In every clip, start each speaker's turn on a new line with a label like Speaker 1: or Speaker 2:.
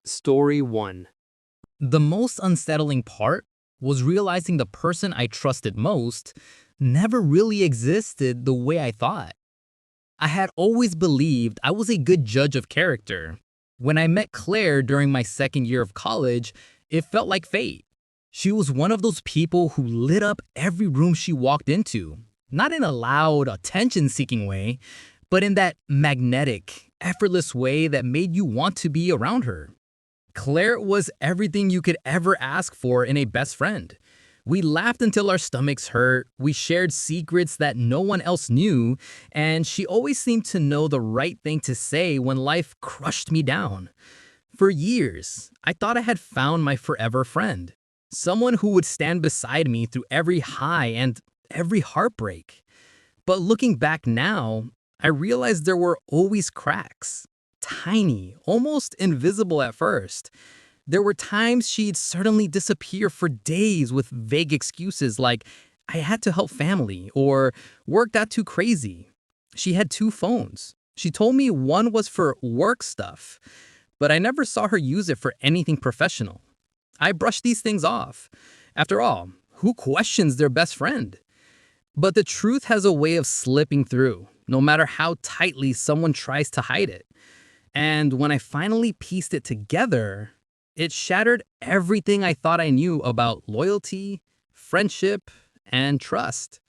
Speaker 1: Story 1.
Speaker 2: The most unsettling part was realizing the person I trusted most never really existed the way I thought. I had always believed I was a good judge of character. When I met Claire during my second year of college, it felt like fate. She was one of those people who lit up every room she walked into, not in a loud, attention seeking way, but in that magnetic, effortless way that made you want to be around her. Claire was everything you could ever ask for in a best friend. We laughed until our stomachs hurt, we shared secrets that no one else knew, and she always seemed to know the right thing to say when life crushed me down. For years, I thought I had found my forever friend, someone who would stand beside me through every high and every heartbreak. But looking back now, I realized there were always cracks. Tiny, almost invisible at first. There were times she'd suddenly disappear for days with vague excuses like, I had to help family, or work got too crazy. She had two phones. She told me one was for work stuff, but I never saw her use it for anything professional. I brushed these things off. After all, who questions their best friend? But the truth has a way of slipping through, no matter how tightly someone tries to hide it. And when I finally pieced it together, it shattered everything I thought I knew about loyalty, friendship, and trust.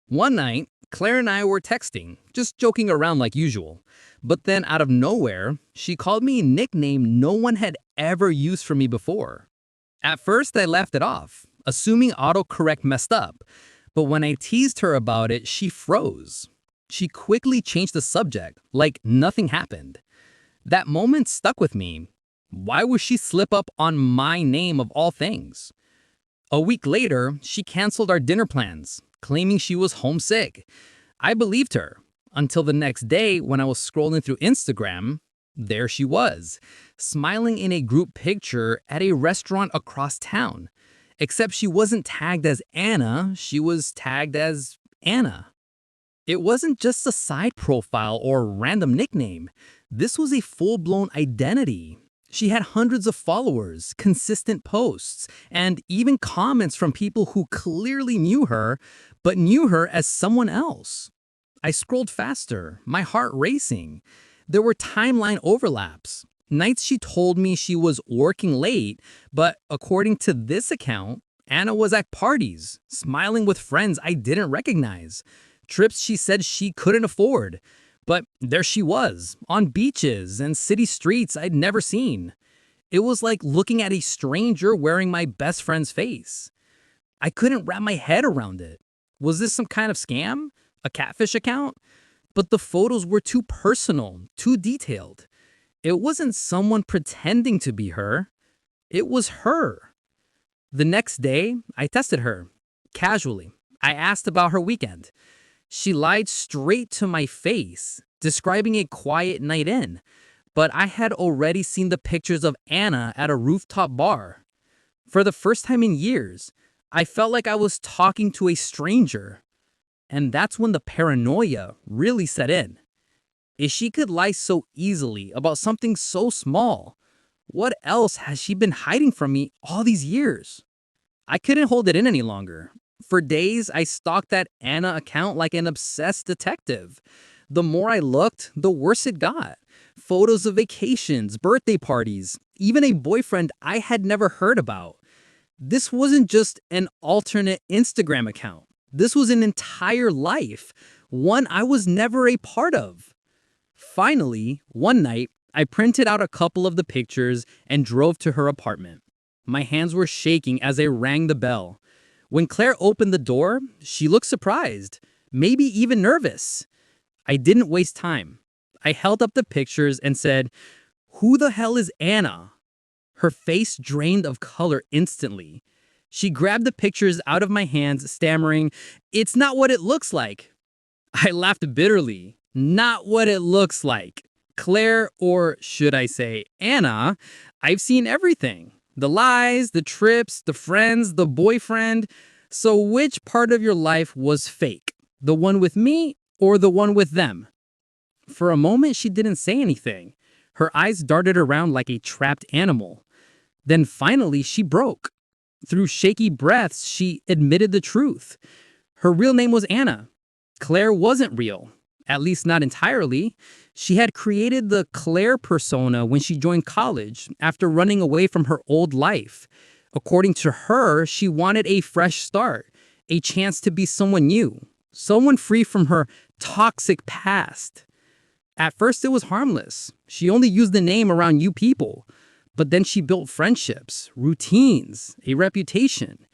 Speaker 2: One night, Claire and I were texting, just joking around like usual. But then out of nowhere, she called me a nickname no one had ever used for me before. At first, I laughed it off, assuming autocorrect messed up. But when I teased her about it, she froze. She quickly changed the subject, like nothing happened. That moment stuck with me. Why would she slip up on my name of all things? A week later, she canceled our dinner plans, claiming she was homesick. I believed her, until the next day when I was scrolling through Instagram. There she was, smiling in a group picture at a restaurant across town. Except she wasn't tagged as Anna, she was tagged as Anna. It wasn't just a side profile or random nickname. This was a full-blown identity. She had hundreds of followers, consistent posts, and even comments from people who clearly knew her, but knew her as someone else. I scrolled faster, my heart racing. There were timeline overlaps. Nights she told me she was working late, but according to this account, Anna was at parties, smiling with friends I didn't recognize. Trips she said she couldn't afford. But there she was, on beaches and city streets I'd never seen. It was like looking at a stranger wearing my best friend's face. I couldn't wrap my head around it. Was this some kind of scam? A catfish account? But the photos were too personal, too detailed. It wasn't someone pretending to be her. It was her. The next day, I tested her. Casually, I asked about her weekend. She lied straight to my face, describing a quiet night in, but I had already seen the pictures of Anna at a rooftop bar. For the first time in years, I felt like I was talking to a stranger. And that's when the paranoia really set in. If she could lie so easily about something so small, what else has she been hiding from me all these years? I couldn't hold it in any longer. For days, I stalked that Anna account like an obsessed detective. The more I looked, the worse it got. Photos of vacations, birthday parties, even a boyfriend I had never heard about. This wasn't just an alternate Instagram account. This was an entire life, one I was never a part of. Finally, one night, I printed out a couple of the pictures and drove to her apartment. My hands were shaking as I rang the bell. When Claire opened the door, she looked surprised, maybe even nervous. I didn't waste time. I held up the pictures and said, "Who the hell is Anna?" Her face drained of color instantly. She grabbed the pictures out of my hands, stammering, "It's not what it looks like." I laughed bitterly. Not what it looks like. Claire, or should I say Anna, I've seen everything. The lies, the trips, the friends, the boyfriend. So which part of your life was fake? The one with me or the one with them? For a moment, she didn't say anything.
Speaker 1: Her eyes darted around like a trapped animal. Then finally, she broke. Through shaky breaths, she admitted the truth. Her real name was Anna. Claire wasn't real, at least not entirely. She had created the Claire persona when she joined college after running away from her old life. According to her, she wanted a fresh start, a chance to be someone new, someone free from her toxic past. At first, it was harmless. She only used the name around new people. But then she built friendships, routines, a reputation,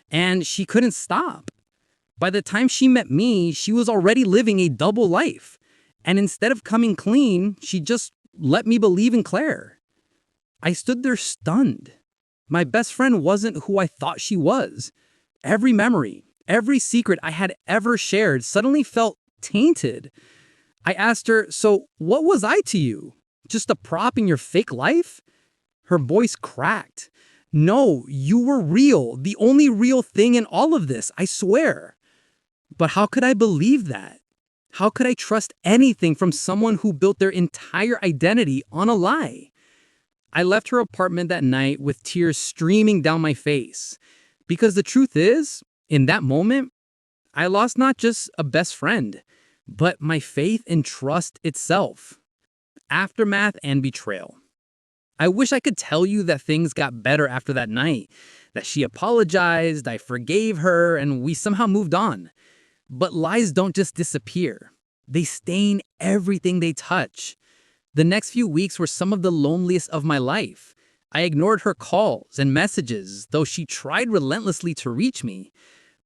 Speaker 1: and she couldn't stop. By the time she met me, she was already living a double life. And instead of coming clean, she just let me believe in Claire. I stood there stunned. My best friend wasn't who I thought she was. Every memory, every secret I had ever shared suddenly felt tainted. I asked her, "So what was I to you? Just a prop in your fake life?" Her voice cracked. "No, you were real, the only real thing in all of this, I swear." But how could I believe that? How could I trust anything from someone who built their entire identity on a lie? I left her apartment that night with tears streaming down my face. Because the truth is, in that moment, I lost not just a best friend, but my faith and trust itself. Aftermath and betrayal. I wish I could tell you that things got better after that night, that she apologized, I forgave her, and we somehow moved on. But lies don't just disappear. They stain everything they touch. The next few weeks were some of the loneliest of my life. I ignored her calls and messages, though she tried relentlessly to reach me.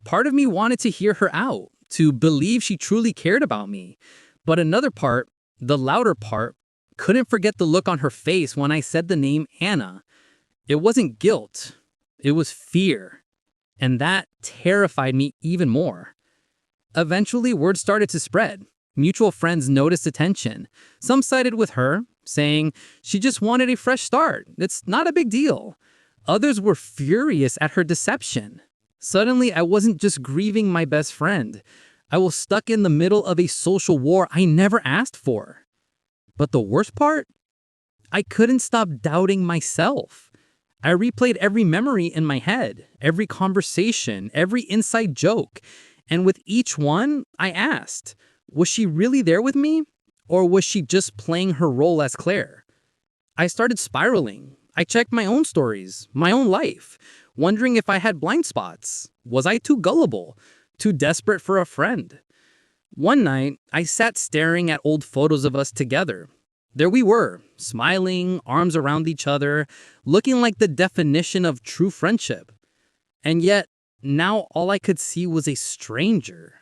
Speaker 1: Part of me wanted to hear her out, to believe she truly cared about me. But another part, the louder part, couldn't forget the look on her face when I said the name Anna. It wasn't guilt, it was fear. And that terrified me even more. Eventually, word started to spread. Mutual friends noticed the tension. Some sided with her, saying she just wanted a fresh start. It's not a big deal. Others were furious at her deception. Suddenly, I wasn't just grieving my best friend. I was stuck in the middle of a social war I never asked for. But the worst part? I couldn't stop doubting myself. I replayed every memory in my head, every conversation, every inside joke. And with each one, I asked, was she really there with me? Or was she just playing her role as Claire? I started spiraling. I checked my own stories, my own life, wondering if I had blind spots. Was I too gullible, too desperate for a friend? One night, I sat staring at old photos of us together. There we were, smiling, arms around each other, looking like the definition of true friendship. And yet, now all I could see was a stranger.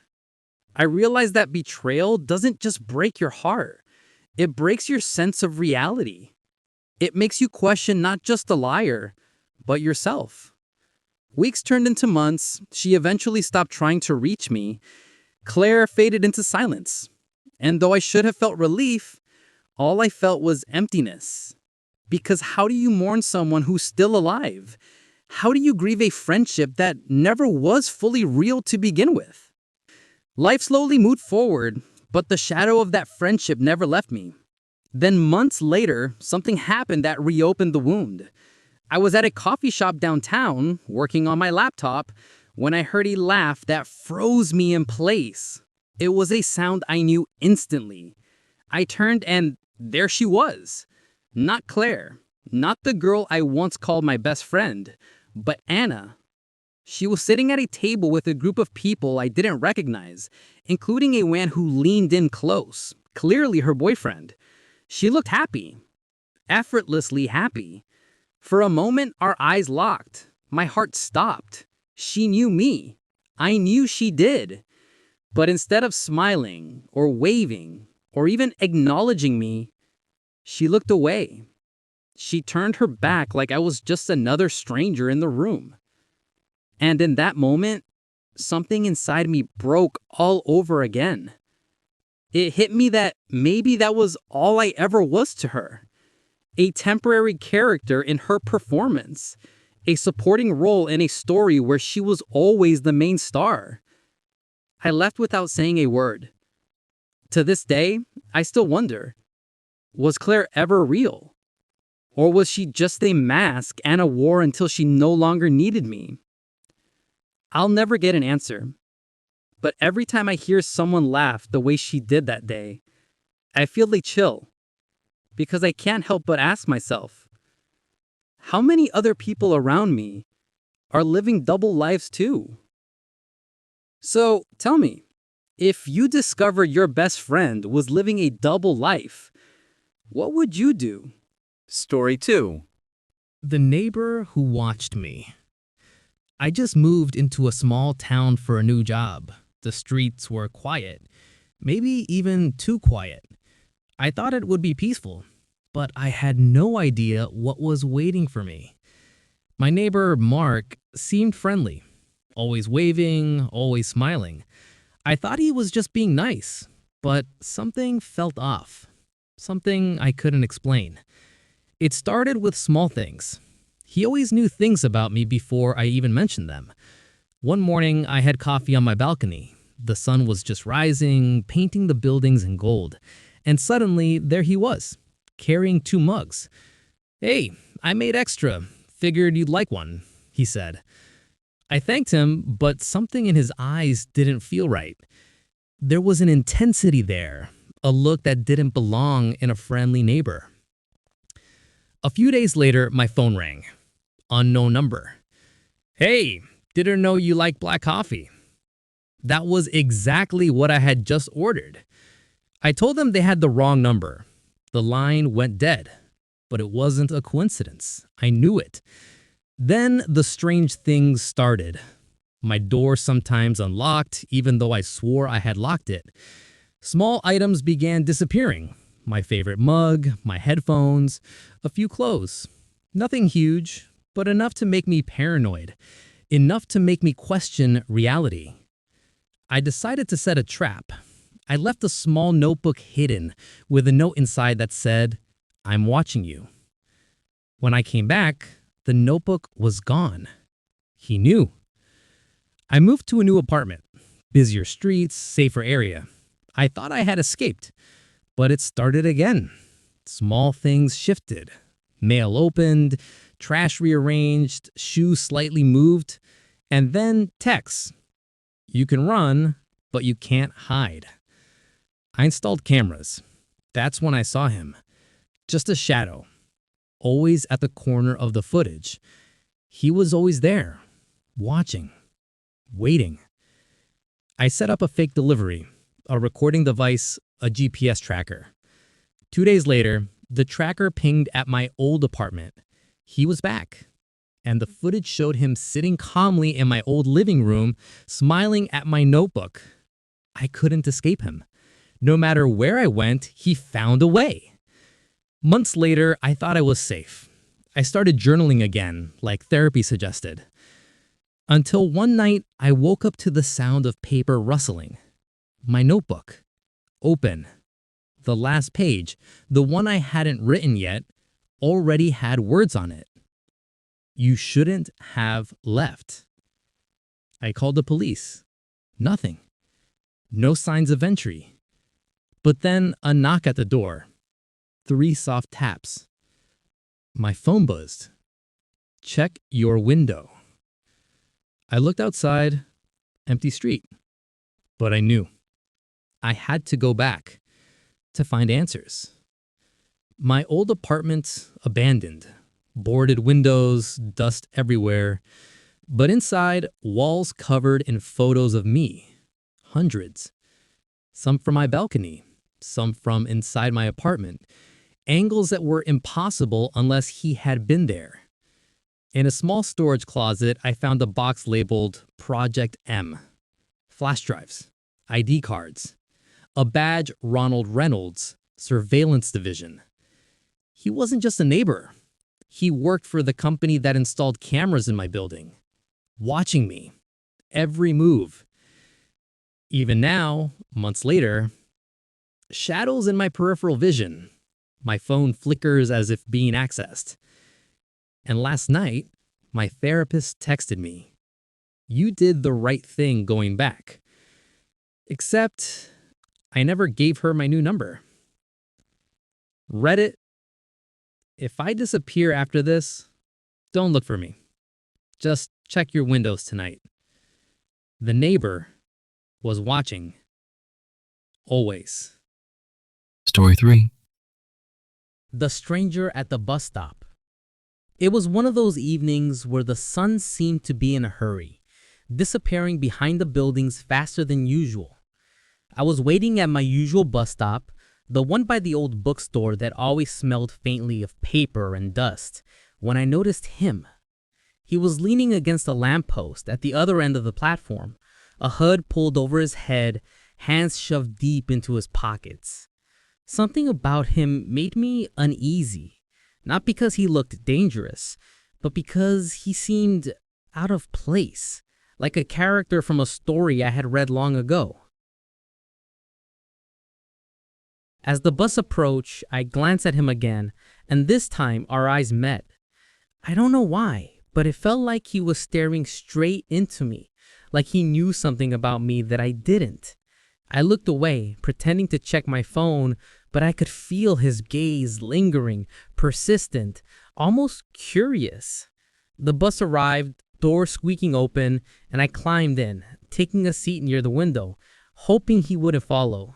Speaker 1: I realized that betrayal doesn't just break your heart. It breaks your sense of reality. It makes you question not just the liar, but yourself. Weeks turned into months. She eventually stopped trying to reach me. Claire faded into silence. And though I should have felt relief, all I felt was emptiness. Because how do you mourn someone who's still alive? How do you grieve a friendship that never was fully real to begin with? Life slowly moved forward, but the shadow of that friendship never left me. Then months later, something happened that reopened the wound. I was at a coffee shop downtown, working on my laptop, when I heard a laugh that froze me in place. It was a sound I knew instantly. I turned and there she was. Not Claire, not the girl I once called my best friend, but Anna. She was sitting at a table with a group of people I didn't recognize, including a man who leaned in close, clearly her boyfriend. She looked happy, effortlessly happy. For a moment, our eyes locked. My heart stopped. She knew me. I knew she did. But instead of smiling or waving or even acknowledging me, she looked away. She turned her back like I was just another stranger in the room. And in that moment, something inside me broke all over again. It hit me that maybe that was all I ever was to her. A temporary character in her performance. A supporting role in a story where she was always the main star. I left without saying a word. To this day, I still wonder, Was Claire ever real? Or was she just a mask Anna wore until she no longer needed me? I'll never get an answer. But every time I hear someone laugh the way she did that day, I feel they chill. Because I can't help but ask myself, how many other people around me are living double lives too? So tell me, if you discover your best friend was living a double life, what would you do?
Speaker 3: Story 2.
Speaker 2: The neighbor who watched me. I just moved into a small town for a new job. The streets were quiet, maybe even too quiet. I thought it would be peaceful, but I had no idea what was waiting for me. My neighbor, Mark, seemed friendly, always waving, always smiling. I thought he was just being nice, but something felt off. Something I couldn't explain. It started with small things. He always knew things about me before I even mentioned them. One morning, I had coffee on my balcony. The sun was just rising, painting the buildings in gold. And suddenly, there he was, carrying 2 mugs. "Hey, I made extra. Figured you'd like one," he said. I thanked him, but something in his eyes didn't feel right. There was an intensity there, a look that didn't belong in a friendly neighbor. A few days later, my phone rang. Unknown number. "Hey, didn't know you like black coffee." That was exactly what I had just ordered. I told them they had the wrong number. The line went dead. But it wasn't a coincidence. I knew it. Then the strange things started. My door sometimes unlocked, even though I swore I had locked it. Small items began disappearing. My favorite mug, my headphones, a few clothes. Nothing huge, but enough to make me paranoid. Enough to make me question reality. I decided to set a trap. I left a small notebook hidden with a note inside that said, "I'm watching you." When I came back, the notebook was gone. He knew. I moved to a new apartment. Busier streets, safer area. I thought I had escaped, but it started again. Small things shifted. Mail opened, trash rearranged, shoes slightly moved, and then texts. "You can run, but you can't hide." I installed cameras. That's when I saw him. Just a shadow. Always at the corner of the footage. He was always there, watching, waiting. I set up a fake delivery, a recording device, a GPS tracker. 2 days later, the tracker pinged at my old apartment. He was back, and the footage showed him sitting calmly in my old living room, smiling at my notebook. I couldn't escape him. No matter where I went, he found a way. Months later, I thought I was safe. I started journaling again, like therapy suggested. Until one night, I woke up to the sound of paper rustling. My notebook. Open. The last page, the one I hadn't written yet, already had words on it. "You shouldn't have left." I called the police. Nothing. No signs of entry. But then a knock at the door. 3 soft taps. My phone buzzed. "Check your window." I looked outside. Empty street. But I knew. I had to go back to find answers. My old apartment abandoned. Boarded windows, dust everywhere. But inside, walls covered in photos of me. Hundreds. Some from my balcony. Some from inside my apartment. Angles that were impossible unless he had been there. In a small storage closet, I found a box labeled Project M. Flash drives, ID cards, a badge Ronald Reynolds, Surveillance Division. He wasn't just a neighbor. He worked for the company that installed cameras in my building, watching me, every move. Even now, months later, shadows in my peripheral vision. My phone flickers as if being accessed. And last night, my therapist texted me, "You did the right thing going back." Except, I never gave her my new number.
Speaker 1: Reddit, if I disappear after this, don't look for me. Just check your windows tonight. The neighbor was watching. Always.
Speaker 4: Story 3.
Speaker 2: The stranger at the bus stop. It was one of those evenings where the sun seemed to be in a hurry, disappearing behind the buildings faster than usual. I was waiting at my usual bus stop, the one by the old bookstore that always smelled faintly of paper and dust, when I noticed him. He was leaning against a lamppost at the other end of the platform, a hood pulled over his head, hands shoved deep into his pockets. Something about him made me uneasy, not because he looked dangerous, but because he seemed out of place, like a character from a story I had read long ago. As the bus approached, I glanced at him again, and this time our eyes met. I don't know why, but it felt like he was staring straight into me, like he knew something about me that I didn't. I looked away, pretending to check my phone, but I could feel his gaze lingering, persistent, almost curious. The bus arrived, door squeaking open, and I climbed in, taking a seat near the window, hoping he wouldn't follow.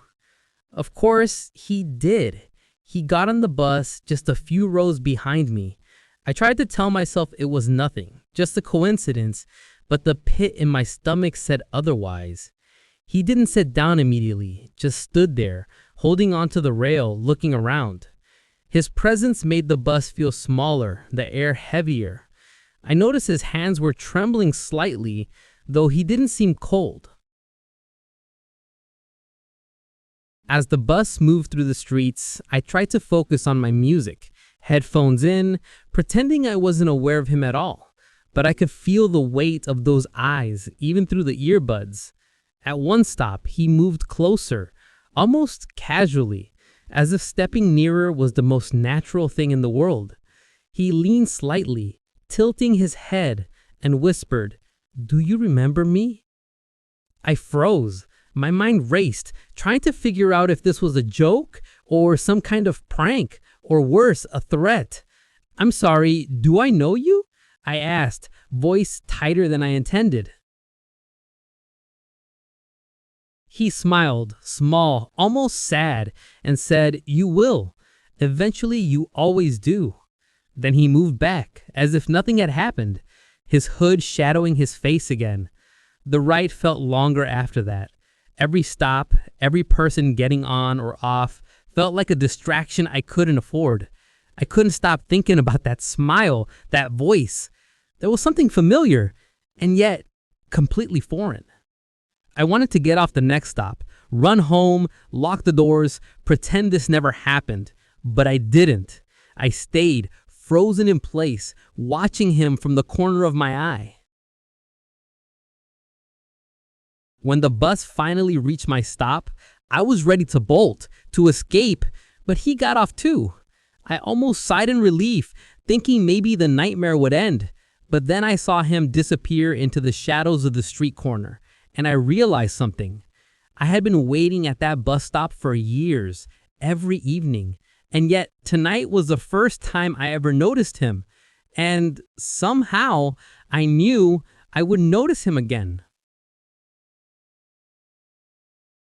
Speaker 2: Of course, he did. He got on the bus just a few rows behind me. I tried to tell myself it was nothing, just a coincidence, but the pit in my stomach said otherwise. He didn't sit down immediately, just stood there, holding onto the rail, looking around. His presence made the bus feel smaller, the air heavier. I noticed his hands were trembling slightly, though he didn't seem cold. As the bus moved through the streets, I tried to focus on my music, headphones in, pretending I wasn't aware of him at all. But I could feel the weight of those eyes, even through the earbuds. At one stop, he moved closer, almost casually, as if stepping nearer was the most natural thing in the world. He leaned slightly, tilting his head, and whispered, "Do you remember me?" I froze. My mind raced, trying to figure out if this was a joke or some kind of prank, or worse, a threat. "I'm sorry, do I know you?" I asked, voice tighter than I intended. He smiled, small, almost sad, and said, "You will. Eventually, you always do." Then he moved back, as if nothing had happened, his hood shadowing his face again. The ride felt longer after that. Every stop, every person getting on or off felt like a distraction I couldn't afford. I couldn't stop thinking about that smile, that voice. There was something familiar, and yet completely foreign. I wanted to get off the next stop, run home, lock the doors, pretend this never happened, but I didn't. I stayed, frozen in place, watching him from the corner of my eye. When the bus finally reached my stop, I was ready to bolt, to escape, but he got off too. I almost sighed in relief, thinking maybe the nightmare would end, but then I saw him disappear into the shadows of the street corner, and I realized something. I had been waiting at that bus stop for years, every evening, and yet tonight was the first time I ever noticed him, and somehow I knew I would notice him again.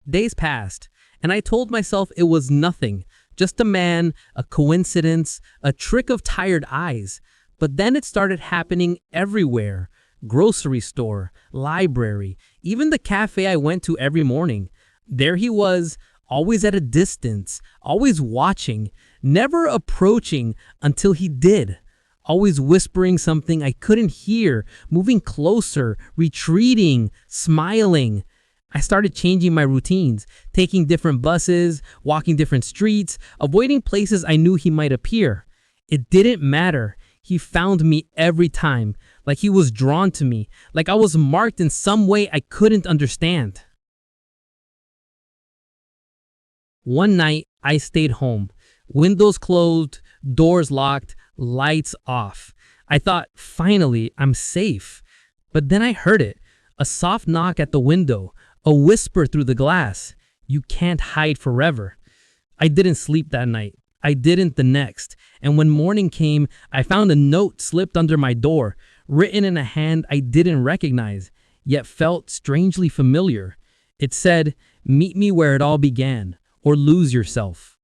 Speaker 2: Days passed, and I told myself it was nothing, just a man, a coincidence, a trick of tired eyes. But then it started happening everywhere. Grocery store, library, even the cafe I went to every morning. There he was, always at a distance, always watching, never approaching until he did. Always whispering something I couldn't hear, moving closer, retreating, smiling. I started changing my routines, taking different buses, walking different streets, avoiding places I knew he might appear. It didn't matter. He found me every time, like he was drawn to me, like I was marked in some way I couldn't understand. One night, I stayed home, windows closed, doors locked, lights off. I thought, finally, I'm safe. But then I heard it, a soft knock at the window, a whisper through the glass. You can't hide forever. I didn't sleep that night.
Speaker 1: I didn't the next, and when morning came, I found a note slipped under my door, written in a hand I didn't recognize, yet felt strangely familiar. It said, "Meet me where it all began, or lose yourself."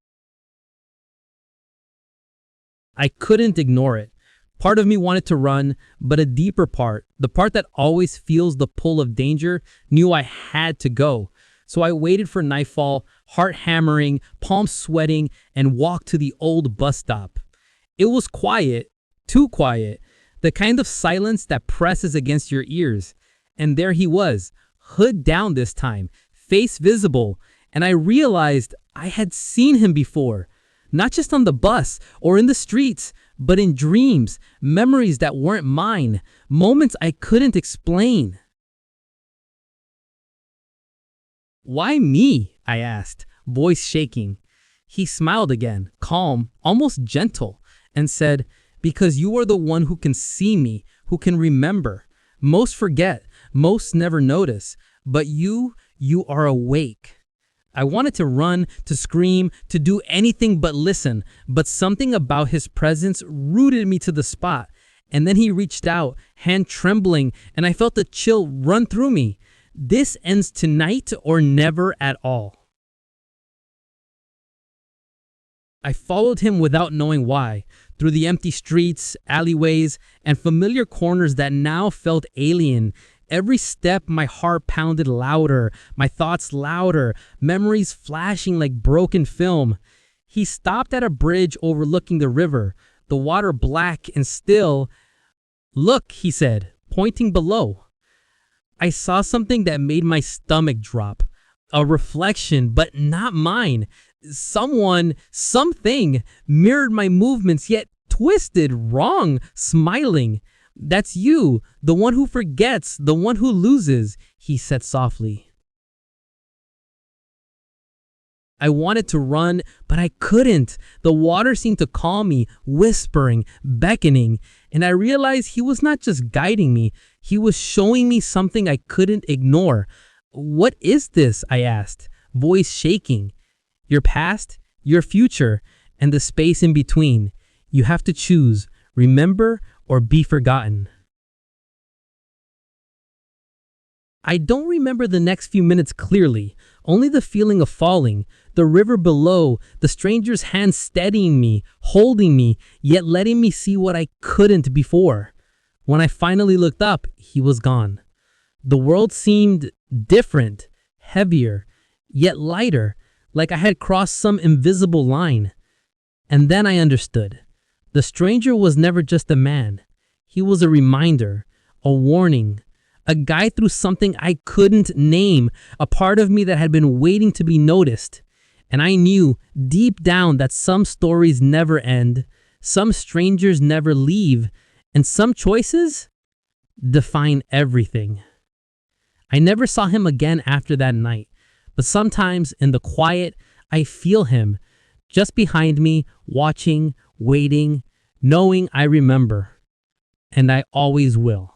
Speaker 1: I couldn't ignore it. Part of me wanted to run, but a deeper part, the part that always feels the pull of danger, knew I had to go. So I waited for nightfall, heart hammering, palms sweating, and walked to the old bus stop. It was quiet, too quiet, the kind of silence that presses against your ears. And there he was, hood down this time, face visible, and I realized I had seen him before. Not just on the bus or in the streets, but in dreams, memories that weren't mine, moments I couldn't explain. "Why me?" I asked, voice shaking. He smiled again, calm, almost gentle, and said, "Because you are the one who can see me, who can remember. Most forget, most never notice, but you are awake." I wanted to run, to scream, to do anything but listen, but something about his presence rooted me to the spot. And then he reached out, hand trembling, and I felt a chill run through me. This ends tonight or never at all. I followed him without knowing why, through the empty streets, alleyways, and familiar corners that now felt alien. Every step, my heart pounded louder, my thoughts louder, memories flashing like broken film. He stopped at a bridge overlooking the river, the water black and still. "Look," he said, pointing below. I saw something that made my stomach drop. A reflection, but not mine. Someone, something, mirrored my movements, yet twisted, wrong, smiling. "That's you, the one who forgets, the one who loses," he said softly. I wanted to run, but I couldn't. The water seemed to call me, whispering, beckoning, and I realized he was not just guiding me, he was showing me something I couldn't ignore. "What is this?" I asked, voice shaking. "Your past, your future, and the space in between. You have to choose, remember or be forgotten." I don't remember the next few minutes clearly, only the feeling of falling, the river below, the stranger's hand steadying me, holding me, yet letting me see what I couldn't before. When I finally looked up, he was gone. The world seemed different, heavier, yet lighter, like I had crossed some invisible line. And then I understood. The stranger was never just a man. He was a reminder, a warning, a guide through something I couldn't name, a part of me that had been waiting to be noticed. And I knew deep down that some stories never end, some strangers never leave, and some choices define everything. I never saw him again after that night, but sometimes in the quiet, I feel him just behind me, watching, waiting, knowing I remember. And I always will.